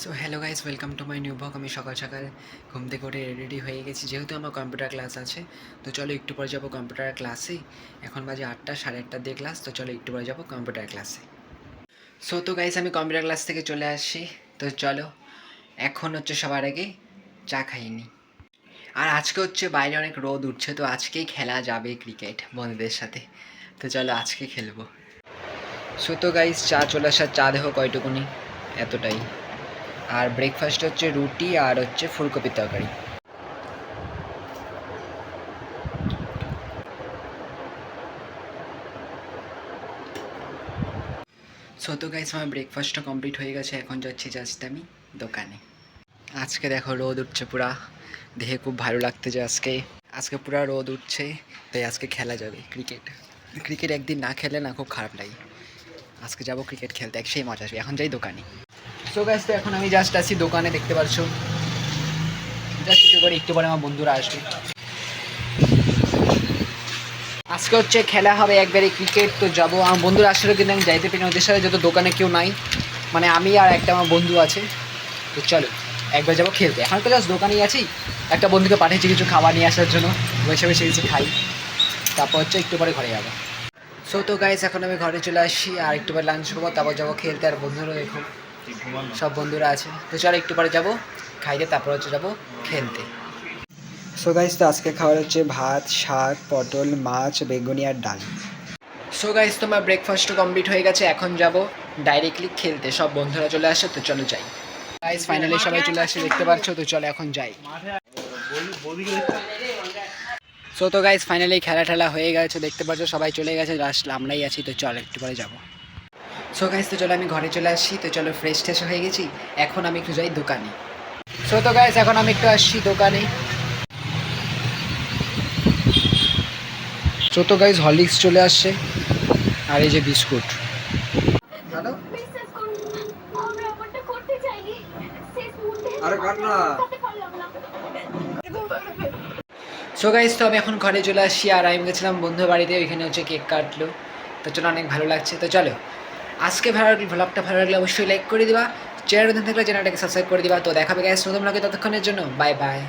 So hello guys, welcome to my new blog. আমি সকাল সকাল ঘুম থেকে উঠে রেডি হয়ে গেছি, যেহেতু আমার কম্পিউটার ক্লাস আছে। তো চলো একটু পরে যাবো কম্পিউটার ক্লাসে। এখন বাজে 8টা, 8:30 দিয়ে ক্লাস। তো চলো একটু পরে যাবো কম্পিউটার ক্লাসে। সো তো গাইস, আমি কম্পিউটার ক্লাস থেকে চলে আসছি। তো চলো, এখন হচ্ছে সবার আগে চা খাইনি। আর আজকে হচ্ছে বাইরে অনেক রোদ উঠছে, তো আজকেই খেলা যাবে ক্রিকেট বন্ধুদের সাথে। তো চলো আজকে খেলবো। সো তো গাইস, চা চলে আসার, চা দেখো কয়টুকুনি, এতটাই। আর ব্রেকফাস্ট হচ্ছে রুটি আর হচ্ছে ফুলকপির তরকারি। সো তো গাইস, আমার ব্রেকফাস্টটা কমপ্লিট হয়ে গেছে। এখন যাচ্ছি জাস্ট আমি দোকানে। আজকে দেখো রোদ উঠছে পুরা, দেখে খুব ভালো লাগতেছে। আজকে আজকে পুরা রোদ উঠছে, তাই আজকে খেলা যাবে ক্রিকেট। ক্রিকেট একদিন না খেলে না খুব খারাপ লাগে। আজকে যাবো ক্রিকেট খেলতে, সেই মজা আসবে। এখন যাই দোকানে। সো গাইস, তো এখন আমি জাস্ট আছি দোকানে, দেখতে পাচ্ছ। জাস্ট একটু পরে আমার বন্ধুরা আসবে। আজকে হচ্ছে খেলা হবে একবারে ক্রিকেট। তো যাবো, আমার বন্ধুরা আসলে কিন্তু আমি যাইতে পারি না ওদের সাথে, যত দোকানে কেউ নাই। মানে আমি আর একটা আমার বন্ধু আছে। তো চলো একবার যাবো খেলতে। এখন তো জাস্ট দোকানেই আছি, একটা বন্ধুকে পাঠিয়েছি কিছু খাবার নিয়ে আসার জন্য। বসে বসে কিছু খাই, তারপর হচ্ছে একটু পরে ঘরে যাবো। সো তো গাইস, এখন আমি ঘরে চলে আসছি, আর একটু পরে লাঞ্চ করবো, তারপর যাবো খেলতে। আর বন্ধুরা দেখো, সব বন্ধুরা আছে। তো চলো একটু পরে যাবো খাইতে, তারপর হচ্ছে যাবো খেলতে। সো গাইস, তো আজকে খাবার হচ্ছে ভাত, শাক, পটল, মাছ, বেগুনি আর ডাল। সো গাইস, তোমার ব্রেকফাস্টও কমপ্লিট হয়ে গেছে। এখন যাব ডাইরেক্টলি খেলতে, সব বন্ধুরা চলে আসে। তো চলো যাই। গাইস ফাইনালি সবাই চলে আসে, দেখতে পাচ্ছ। তো চলো এখন যাই। সো তো গাইস, ফাইনালি খেলা ঠেলা হয়ে গেছে, দেখতে পাচ্ছ সবাই চলে গেছে, লাস্ট আমরাই আছি। তো চলো একটু পরে যাবো। সো গাইস, তো চলো আমি ঘরে চলে আসছি। তো চলো ফ্রেশ ট্রেশ হয়ে গেছি, এখন আমি একটু যাই দোকানে। সো তো গাইস, এখন আমি একটু আসছি দোকানে। সো তো গাইস, হরলিক্স চলে আসছে, আর এই যে বিস্কুট। হ্যালো, আরে কাট না। সো গাইস, তো আমি এখন ঘরে চলে আসছি, আর আমি গেছিলাম বন্ধুর বাড়িতে, ওইখানে হচ্ছে কেক কাটলো। তো চলো, অনেক ভালো লাগছে। তো চলো, আজকে ভ্লগটা ভালো লাগলে অবশ্যই লাইক করে দিবা, চ্যানেল নতুন থাকলে চ্যানেলটাকে সাবস্ক্রাইব করে দিবা। তো দেখাবে গাইস নতুন ব্লগে, ততক্ষণের জন্য বাই বাই।